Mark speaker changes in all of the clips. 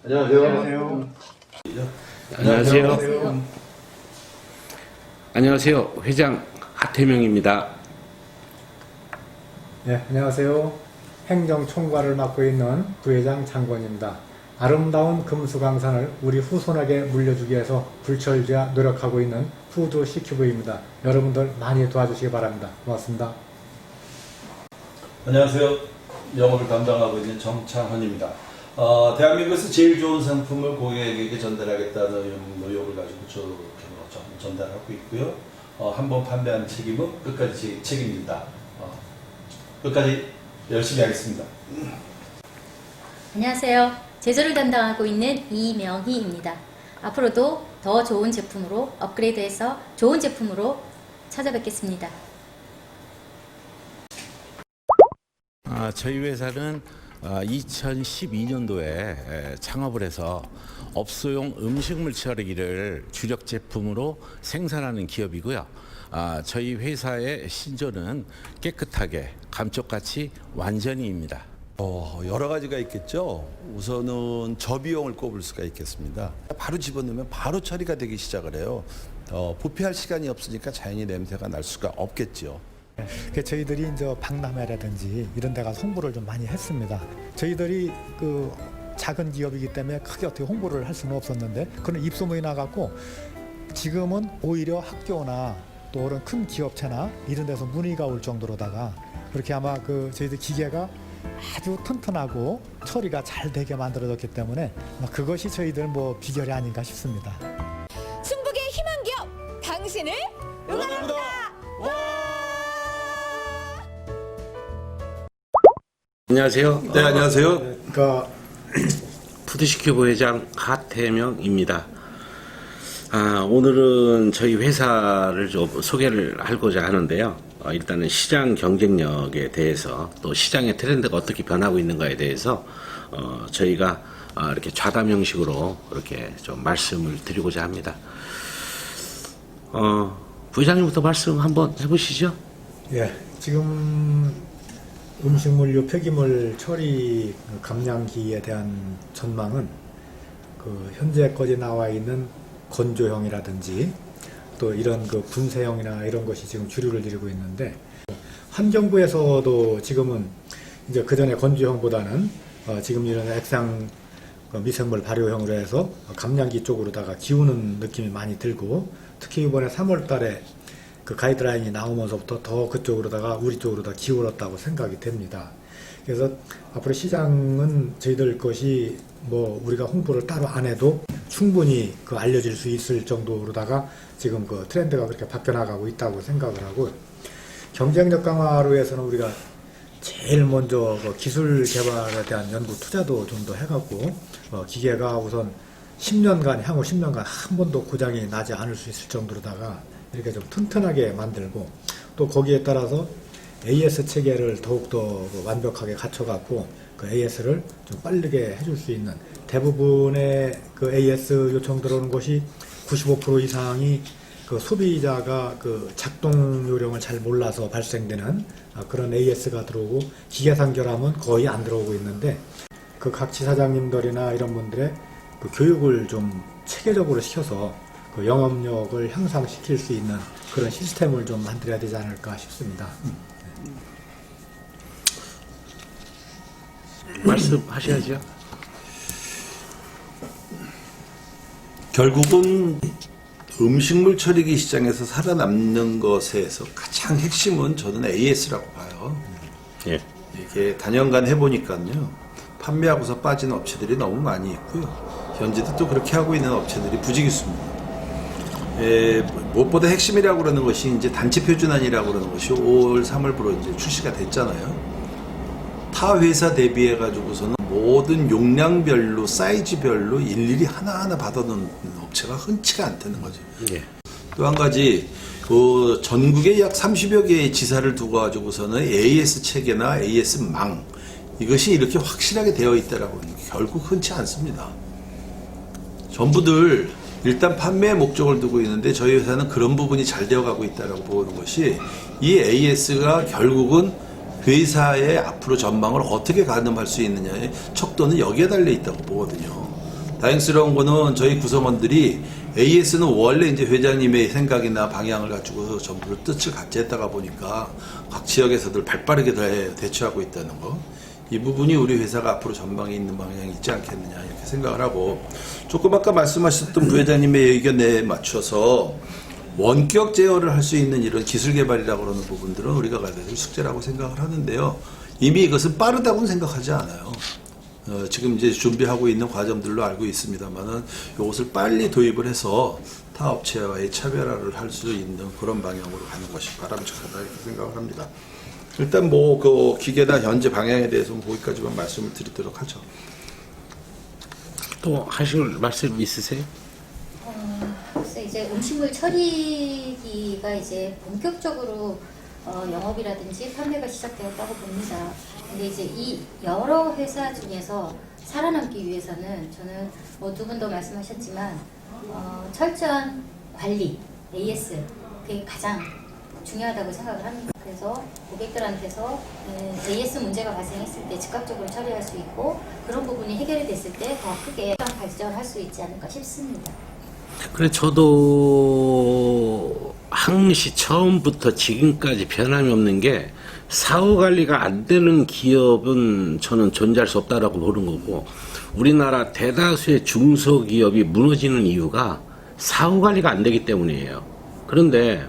Speaker 1: 안녕하세요.
Speaker 2: 안녕하세요. 안녕하세요. 회장 하태명입니다.
Speaker 3: 네, 안녕하세요. 행정총괄을 맡고 있는 부회장 장권입니다. 아름다운 금수강산을 우리 후손에게 물려주기 위해서 불철주야 노력하고 있는 푸드 CQV입니다. 여러분들 많이 도와주시기 바랍니다. 고맙습니다.
Speaker 1: 안녕하세요. 영업을 담당하고 있는 정창헌입니다. 대한민국에서 제일 좋은 상품을 고객에게 전달하겠다는 노력을 가지고 전달하고 있고요. 한번 판매한 책임은 끝까지 책임입니다. 끝까지 열심히 하겠습니다.
Speaker 4: 안녕하세요. 제조를 담당하고 있는 이명희입니다. 앞으로도 더 좋은 제품으로 업그레이드해서 좋은 제품으로 찾아뵙겠습니다.
Speaker 2: 저희 회사는 2012년도에 창업을 해서 업소용 음식물 처리기를 주력 제품으로 생산하는 기업이고요. 저희 회사의 신조는 깨끗하게 감쪽같이 완전히입니다.
Speaker 5: 여러 가지가 있겠죠. 우선은 저비용을 꼽을 수가 있겠습니다. 바로 집어넣으면 바로 처리가 되기 시작을 해요. 부패할 시간이 없으니까 자연히 냄새가 날 수가 없겠죠.
Speaker 3: 저희들이 이제 박람회라든지 이런 데 가서 홍보를 좀 많이 했습니다. 저희들이 그 작은 기업이기 때문에 크게 어떻게 홍보를 할 수는 없었는데 그런 입소문이 나갖고 지금은 오히려 학교나 또 그런 큰 기업체나 이런 데서 문의가 올 정도로다가 그렇게 아마 저희들 기계가 아주 튼튼하고 처리가 잘 되게 만들어졌기 때문에 그것이 저희들 비결이 아닌가 싶습니다.
Speaker 6: 충북의 희망 기업 당신을 응원합니다.
Speaker 2: 안녕하세요.
Speaker 5: 네, 안녕하세요.
Speaker 3: 그러니까
Speaker 2: 푸드시큐브 회장 하태명입니다. 오늘은 저희 회사를 좀 소개를 하고자 하는데요. 일단은 시장 경쟁력에 대해서 또 시장의 트렌드가 어떻게 변하고 있는가에 대해서 저희가 이렇게 좌담 형식으로 이렇게 좀 말씀을 드리고자 합니다. 부회장님부터 말씀 한번 해보시죠.
Speaker 3: 예, 지금 음식물 폐기물 처리 감량기에 대한 전망은 현재까지 나와 있는 건조형이라든지 또 이런 분쇄형이나 이런 것이 지금 주류를 이루고 있는데 환경부에서도 지금은 이제 그전에 건조형보다는 지금 이런 액상 미생물 발효형으로 해서 감량기 쪽으로다가 기우는 느낌이 많이 들고 특히 이번에 3월 달에 가이드라인이 나오면서부터 더 그쪽으로다가 우리 쪽으로다 기울었다고 생각이 됩니다. 그래서 앞으로 시장은 저희들 것이 우리가 홍보를 따로 안 해도 충분히 알려질 수 있을 정도로다가 지금 트렌드가 그렇게 바뀌어나가고 있다고 생각을 하고 경쟁력 강화로 해서는 우리가 제일 먼저 기술 개발에 대한 연구 투자도 좀 더 해갖고 기계가 우선 10년간 향후 10년간 한 번도 고장이 나지 않을 수 있을 정도로다가 이렇게 좀 튼튼하게 만들고 또 거기에 따라서 AS 체계를 더욱더 완벽하게 갖춰갖고 AS를 좀 빠르게 해줄 수 있는 대부분의 AS 요청 들어오는 것이 95% 이상이 소비자가 작동 요령을 잘 몰라서 발생되는 그런 AS가 들어오고 기계상 결함은 거의 안 들어오고 있는데 각 지사장님들이나 이런 분들의 교육을 좀 체계적으로 시켜서 영업력을 향상시킬 수 있는 그런 시스템을 좀 만들어야 되지 않을까 싶습니다.
Speaker 2: 말씀하셔야죠.
Speaker 5: 결국은 음식물 처리기 시장에서 살아남는 것에서 가장 핵심은 저는 AS라고 봐요.
Speaker 2: 예.
Speaker 5: 이게 단연간 해보니까요. 판매하고서 빠진 업체들이 너무 많이 있고요. 현재도 또 그렇게 하고 있는 업체들이 부지기수입니다. 무엇보다 핵심이라고 그러는 것이 이제 단체 표준안이라고 그러는 것이 5월, 3월부로 이제 출시가 됐잖아요. 타 회사 대비해 가지고서는 모든 용량별로 사이즈별로 일일이 하나하나 받아놓는 업체가 흔치가 않다는 거죠.
Speaker 2: 예.
Speaker 5: 또 한 가지 전국에 약 30여 개의 지사를 두고 가지고서는 AS 체계나 AS 망 이것이 이렇게 확실하게 되어 있다라고 하는 게 결국 흔치 않습니다. 전부들 일단 판매의 목적을 두고 있는데 저희 회사는 그런 부분이 잘 되어가고 있다라고 보는 것이 이 AS가 결국은 회사의 앞으로 전망을 어떻게 가늠할 수 있느냐의 척도는 여기에 달려 있다고 보거든요. 다행스러운 거는 저희 구성원들이 AS는 원래 이제 회장님의 생각이나 방향을 가지고 전부 뜻을 같이 했다가 보니까 각 지역에서들 발빠르게 대처하고 있다는 거. 이 부분이 우리 회사가 앞으로 전방에 있는 방향이 있지 않겠느냐 이렇게 생각을 하고, 조금 아까 말씀하셨던 부회장님의 의견에 맞춰서 원격 제어를 할 수 있는 이런 기술 개발이라고 그러는 부분들은 우리가 가야 될 숙제라고 생각을 하는데요. 이미 이것은 빠르다고는 생각하지 않아요. 지금 이제 준비하고 있는 과정들로 알고 있습니다만은 이것을 빨리 도입을 해서 타 업체와의 차별화를 할 수 있는 그런 방향으로 가는 것이 바람직하다 이렇게 생각을 합니다. 일단 뭐 그 기계나 현재 방향에 대해서는 거기까지만 말씀을 드리도록 하죠.
Speaker 2: 또 하실 말씀 있으세요?
Speaker 4: 글쎄 이제 음식물 처리기가 이제 본격적으로 영업이라든지 판매가 시작되었다고 봅니다. 근데 이제 이 여러 회사 중에서 살아남기 위해서는 저는 뭐 두 분도 말씀하셨지만 철저한 관리, AS 그게 가장 중요하다고 생각을 합니다. 그래서 고객들한테서 AS 문제가 발생했을 때 즉각적으로 처리할 수 있고, 그런 부분이 해결이 됐을 때 더 크게 발전할 수 있지 않을까 싶습니다.
Speaker 2: 그래, 저도 항시 처음부터 지금까지 변함이 없는 게, 사후 관리가 안 되는 기업은 저는 존재할 수 없다라고 보는 거고, 우리나라 대다수의 중소기업이 무너지는 이유가 사후 관리가 안 되기 때문이에요. 그런데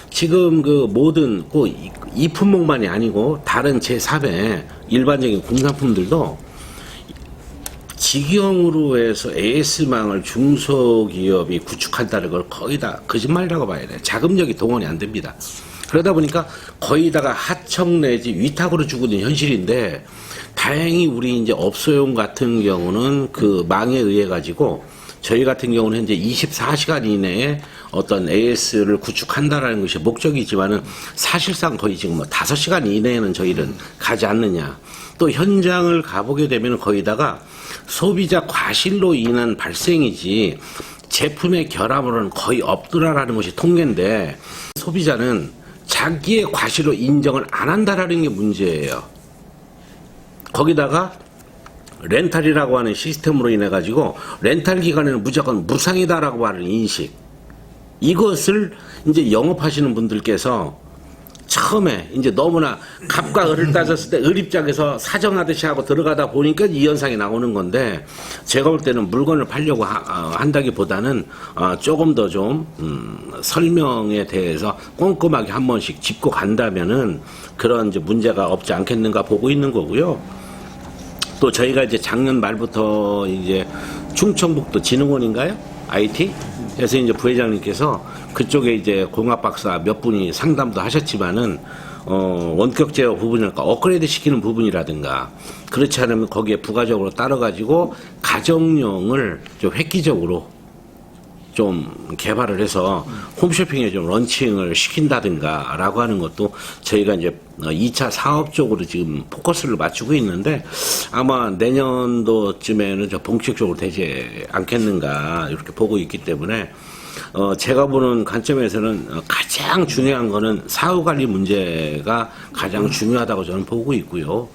Speaker 2: 지금 그 모든 꼭 이 품목만이 아니고 다른 제3의 일반적인 공산품들도 직영으로 해서 AS망을 중소기업이 구축한다는 걸 거의 다 거짓말이라고 봐야 돼요. 자금력이 동원이 안 됩니다. 그러다 보니까 거의 다가 하청 내지 위탁으로 주고 있는 현실인데, 다행히 우리 이제 업소용 같은 경우는 그 망에 의해 가지고 저희 같은 경우는 현재 24시간 이내에 어떤 AS를 구축한다라는 것이 목적이지만은 사실상 거의 지금 뭐 5시간 이내에는 저희는 가지 않느냐. 또 현장을 가보게 되면 거의다가 소비자 과실로 인한 발생이지 제품의 결함으로는 거의 없더라라는 것이 통계인데, 소비자는 자기의 과실로 인정을 안 한다라는 게 문제예요. 거기다가 렌탈이라고 하는 시스템으로 인해 가지고 렌탈 기간에는 무조건 무상이다라고 하는 인식, 이것을 이제 영업하시는 분들께서 처음에 이제 너무나 갑과 을을 따졌을 때 을 입장에서 사정하듯이 하고 들어가다 보니까 이 현상이 나오는 건데, 제가 볼 때는 물건을 팔려고 한다기보다는 조금 더 좀 설명에 대해서 꼼꼼하게 한 번씩 짚고 간다면은 그런 이제 문제가 없지 않겠는가 보고 있는 거고요. 또 저희가 이제 작년 말부터 이제 충청북도 진흥원인가요? IT? 그래서 이제 부회장님께서 그쪽에 이제 공학 박사 몇 분이 상담도 하셨지만은, 원격 제어 부분이랄까 업그레이드 시키는 부분이라든가, 그렇지 않으면 거기에 부가적으로 따라가지고 가정용을 좀 획기적으로 좀 개발을 해서 홈쇼핑에 좀 런칭을 시킨다든가 라고 하는 것도 저희가 이제 2차 사업 쪽으로 지금 포커스를 맞추고 있는데, 아마 내년도쯤에는 저 본격적으로 되지 않겠는가 이렇게 보고 있기 때문에, 제가 보는 관점에서는 가장 중요한 거는 사후 관리 문제가 가장 중요하다고 저는 보고 있고요.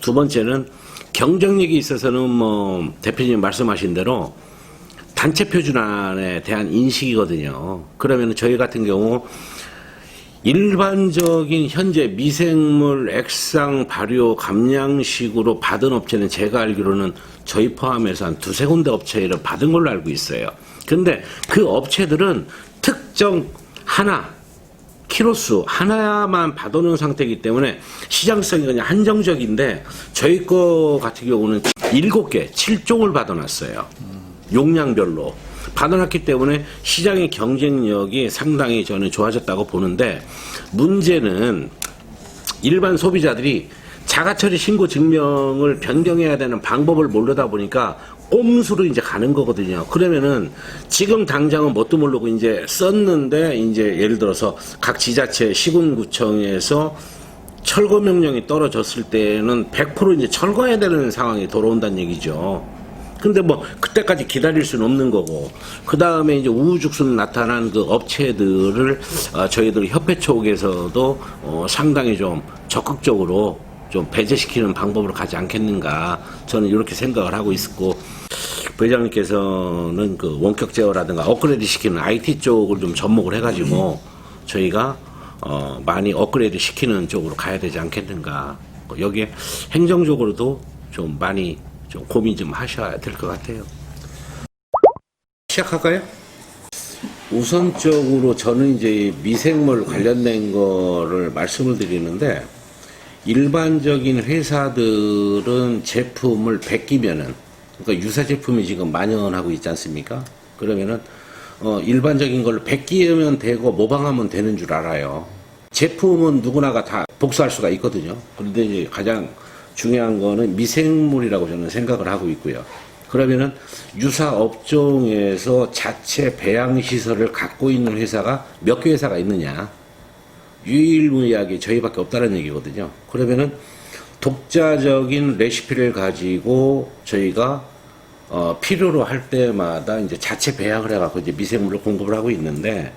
Speaker 2: 두 번째는 경쟁력이 있어서는 뭐 대표님 말씀하신 대로 단체 표준안에 대한 인식이거든요. 그러면 저희 같은 경우 일반적인 현재 미생물 액상 발효 감량식으로 받은 업체는 제가 알기로는 저희 포함해서 한 2-3군데 업체를 받은 걸로 알고 있어요. 근데 그 업체들은 특정 하나, 키로수 하나만 받아놓은 상태이기 때문에 시장성이 그냥 한정적인데, 저희 거 같은 경우는 7개, 7종을 받아놨어요. 용량별로 받아놨기 때문에 시장의 경쟁력이 상당히 저는 좋아졌다고 보는데, 문제는 일반 소비자들이 자가처리 신고 증명을 변경해야 되는 방법을 모르다 보니까 꼼수로 이제 가는 거거든요. 그러면은 지금 당장은 뭣도 모르고 이제 썼는데, 이제 예를 들어서 각 지자체 시군구청에서 철거 명령이 떨어졌을 때는 100% 이제 철거해야 되는 상황이 돌아온다는 얘기죠. 근데 뭐 그때까지 기다릴 수는 없는 거고, 그 다음에 이제 우후죽순 나타난 그 업체들을 저희들 협회 쪽에서도 상당히 좀 적극적으로 좀 배제시키는 방법으로 가지 않겠는가, 저는 이렇게 생각을 하고 있었고, 부회장님께서는 그 원격 제어라든가 업그레이드 시키는 IT 쪽을 좀 접목을 해가지고 저희가 많이 업그레이드 시키는 쪽으로 가야 되지 않겠는가. 여기에 행정적으로도 좀 많이 좀 고민 좀 하셔야 될 것 같아요. 시작할까요? 우선적으로 저는 이제 미생물 관련된 거를 말씀을 드리는데, 일반적인 회사들은 제품을 베끼면은, 그러니까 유사 제품이 지금 만연하고 있지 않습니까? 그러면은 일반적인 걸 베끼면 되고 모방하면 되는 줄 알아요. 제품은 누구나가 다 복사할 수가 있거든요. 그런데 이제 가장 중요한 거는 미생물이라고 저는 생각을 하고 있고요. 그러면은 유사 업종에서 자체 배양 시설을 갖고 있는 회사가 몇 개 회사가 있느냐? 유일무이하게 저희밖에 없다는 얘기거든요. 그러면은 독자적인 레시피를 가지고 저희가 필요로 할 때마다 이제 자체 배양을 해갖고 이제 미생물을 공급을 하고 있는데,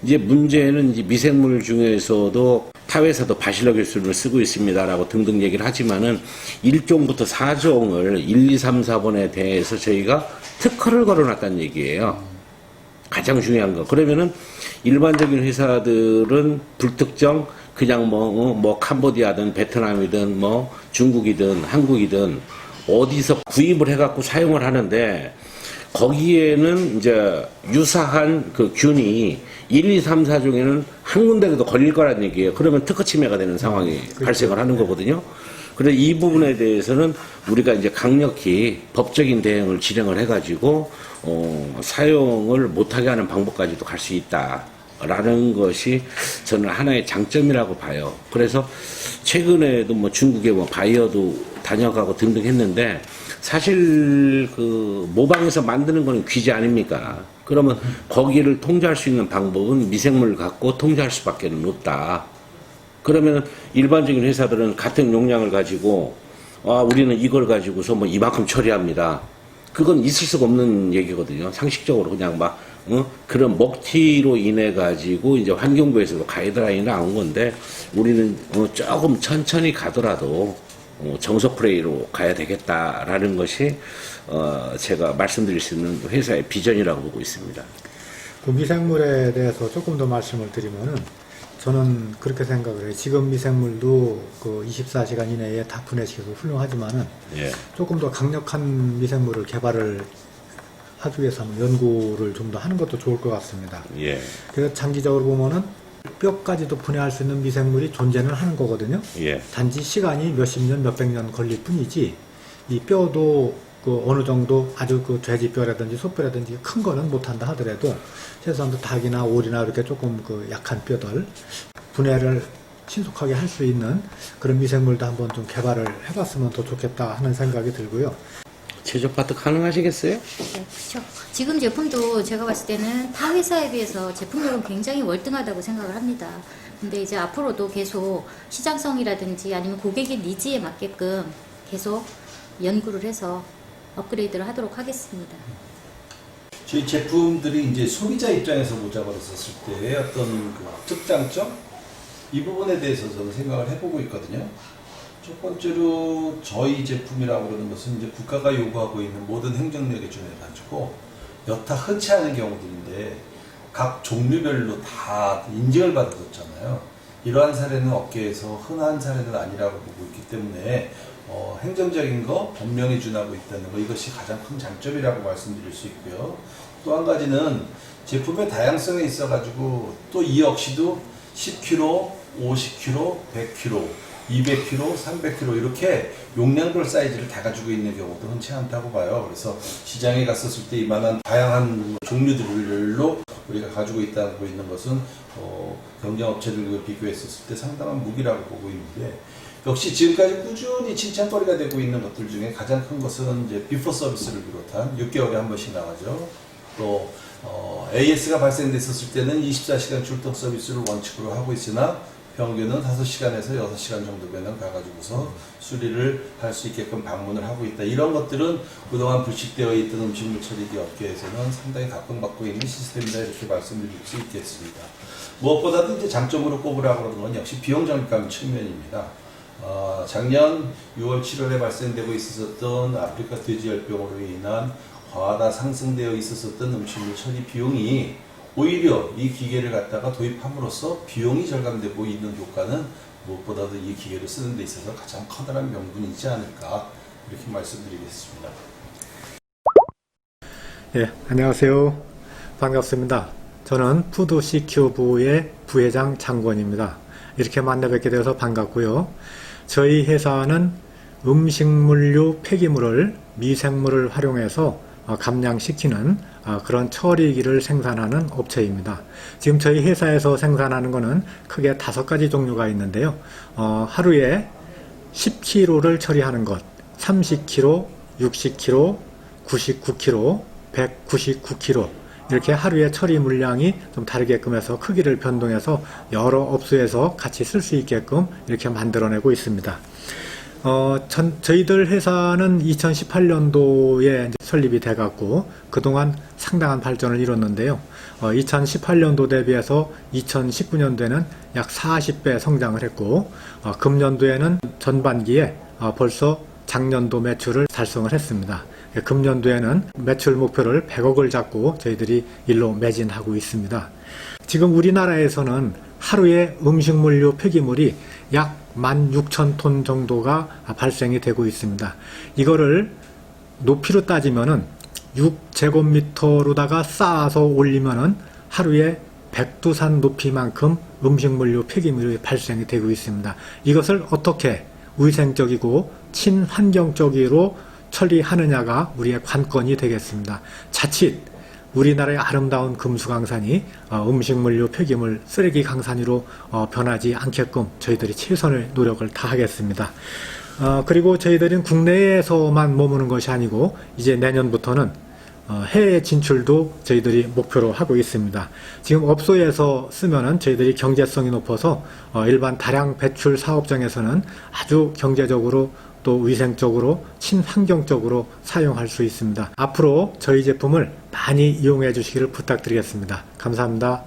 Speaker 2: 이제 문제는 이제 미생물 중에서도 타 회사도 바실러기술을 쓰고 있습니다라고 등등 얘기를 하지만은 1종부터 4종을 1, 2, 3, 4번에 대해서 저희가 특허를 걸어놨다는 얘기예요. 가장 중요한 거. 그러면은 일반적인 회사들은 불특정 그냥 뭐 캄보디아든 베트남이든 뭐 중국이든 한국이든 어디서 구입을 해갖고 사용을 하는데, 거기에는 이제 유사한 그 균이 1, 2, 3, 4종에는 한 군데라도 걸릴 거란 얘기예요. 그러면 특허 침해가 되는 상황이 발생을 하는 거거든요. 그래서 이 부분에 대해서는 우리가 이제 강력히 법적인 대응을 진행을 해가지고 사용을 못하게 하는 방법까지도 갈 수 있다라는 것이 저는 하나의 장점이라고 봐요. 그래서 최근에도 뭐 중국에 뭐 바이어도 다녀가고 등등 했는데, 사실 그 모방해서 만드는 거는 귀지 아닙니까? 그러면 거기를 통제할 수 있는 방법은 미생물을 갖고 통제할 수밖에 없다. 그러면 일반적인 회사들은 같은 용량을 가지고 우리는 이걸 가지고서 뭐 이만큼 처리합니다. 그건 있을 수가 없는 얘기거든요. 상식적으로 그냥 막 그런 먹튀로 인해 가지고 이제 환경부에서도 가이드라인이 나온 건데, 우리는 조금 천천히 가더라도 정석 플레이로 가야 되겠다라는 것이 제가 말씀드릴 수 있는 회사의 비전이라고 보고 있습니다.
Speaker 3: 그 미생물에 대해서 조금 더 말씀을 드리면은, 저는 그렇게 생각을 해요. 지금 미생물도 그 24시간 이내에 다 분해시켜서 훌륭하지만은
Speaker 2: 예.
Speaker 3: 조금 더 강력한 미생물을 개발을 하기 위해서는 연구를 좀 더 하는 것도 좋을 것 같습니다.
Speaker 2: 예.
Speaker 3: 그래서 장기적으로 보면은 뼈까지도 분해할 수 있는 미생물이 존재는 하는 거거든요.
Speaker 2: 예.
Speaker 3: 단지 시간이 몇십 년, 몇백 년 걸릴 뿐이지, 이 뼈도 그 어느 정도 아주 그 돼지뼈라든지 소뼈라든지 큰 거는 못한다 하더라도 최소한 닭이나 오리나 이렇게 조금 그 약한 뼈들 분해를 신속하게 할 수 있는 그런 미생물도 한번 좀 개발을 해봤으면 더 좋겠다 하는 생각이 들고요.
Speaker 2: 제조 파트 가능하시겠어요?
Speaker 4: 네, 그렇죠. 지금 제품도 제가 봤을 때는 타 회사에 비해서 제품력은 굉장히 월등하다고 생각을 합니다. 근데 이제 앞으로도 계속 시장성이라든지 아니면 고객의 니즈에 맞게끔 계속 연구를 해서 업그레이드를 하도록 하겠습니다.
Speaker 1: 저희 제품들이 이제 소비자 입장에서 보자고 했었을 때의 어떤 그 특장점? 이 부분에 대해서 저는 생각을 해보고 있거든요. 첫 번째로 저희 제품이라고 그러는 것은 이제 국가가 요구하고 있는 모든 행정력에 준해가지고 여타 흔치 않은 경우들인데 각 종류별로 다 인증을 받아줬잖아요. 이러한 사례는 업계에서 흔한 사례는 아니라고 보고 있기 때문에 행정적인 거 법령에 준하고 있다는 거, 이것이 가장 큰 장점이라고 말씀드릴 수 있고요. 또 한 가지는 제품의 다양성에 있어가지고 또 이 역시도 10kg, 50kg, 100kg, 200kg, 300kg 이렇게 용량별 사이즈를 다 가지고 있는 경우도 흔치 않다고 봐요. 그래서 시장에 갔었을 때 이만한 다양한 종류들로 우리가 가지고 있는 것은 경쟁업체들과 비교했었을 때 상당한 무기라고 보고 있는데, 역시 지금까지 꾸준히 칭찬거리가 되고 있는 것들 중에 가장 큰 것은 이제 비포 서비스를 비롯한 6개월에 한 번씩 나가죠. 또 AS가 발생됐었을 때는 24시간 출동 서비스를 원칙으로 하고 있으나 평균은 5시간에서 6시간 정도면 가가지고서 수리를 할 수 있게끔 방문을 하고 있다. 이런 것들은 그동안 불식되어 있던 음식물 처리기 업계에서는 상당히 각광받고 있는 시스템이다, 이렇게 말씀드릴 수 있겠습니다. 무엇보다도 이제 장점으로 꼽으라고 하는 건 역시 비용 절감 측면입니다. 작년 6월, 7월에 발생되고 있었던 아프리카 돼지열병으로 인한 과다 상승되어 있었던 음식물 처리 비용이 오히려 이 기계를 갖다가 도입함으로써 비용이 절감되고 있는 효과는 무엇보다도 이 기계를 쓰는 데 있어서 가장 커다란 명분이지 않을까 이렇게 말씀드리겠습니다.
Speaker 3: 예, 안녕하세요. 반갑습니다. 저는 푸드시큐브의 부회장 장권입니다. 이렇게 만나 뵙게 되어서 반갑고요. 저희 회사는 음식물류 폐기물을 미생물을 활용해서 감량시키는 그런 처리기를 생산하는 업체입니다. 지금 저희 회사에서 생산하는 것은 크게 5가지 종류가 있는데요. 하루에 10kg를 처리하는 것, 30kg, 60kg, 99kg, 199kg 이렇게 하루에 처리 물량이 좀 다르게끔 해서 크기를 변동해서 여러 업소에서 같이 쓸 수 있게끔 이렇게 만들어내고 있습니다. 저희들 회사는 2018년도에 설립이 돼갖고 그동안 상당한 발전을 이뤘는데요. 2018년도 대비해서 2019년도에는 약 40배 성장을 했고 금년도에는 전반기에 벌써 작년도 매출을 달성을 했습니다. 금년도에는 매출 목표를 100억을 잡고 저희들이 일로 매진하고 있습니다. 지금 우리나라에서는 하루에 음식물류 폐기물이 약 16,000톤 정도가 발생이 되고 있습니다. 이거를 높이로 따지면은 6제곱미터로다가 쌓아서 올리면은 하루에 백두산 높이만큼 음식물류 폐기물이 발생이 되고 있습니다. 이것을 어떻게 위생적이고 친환경적으로 처리하느냐가 우리의 관건이 되겠습니다. 자칫 우리나라의 아름다운 금수강산이 음식물류 폐기물 쓰레기 강산으로 변하지 않게끔 저희들이 최선의 노력을 다하겠습니다. 그리고 저희들은 국내에서만 머무는 것이 아니고 이제 내년부터는 해외 진출도 저희들이 목표로 하고 있습니다. 지금 업소에서 쓰면은 저희들이 경제성이 높아서 일반 다량 배출 사업장에서는 아주 경제적으로 또 위생적으로 친환경적으로 사용할 수 있습니다. 앞으로 저희 제품을 많이 이용해 주시기를 부탁드리겠습니다. 감사합니다.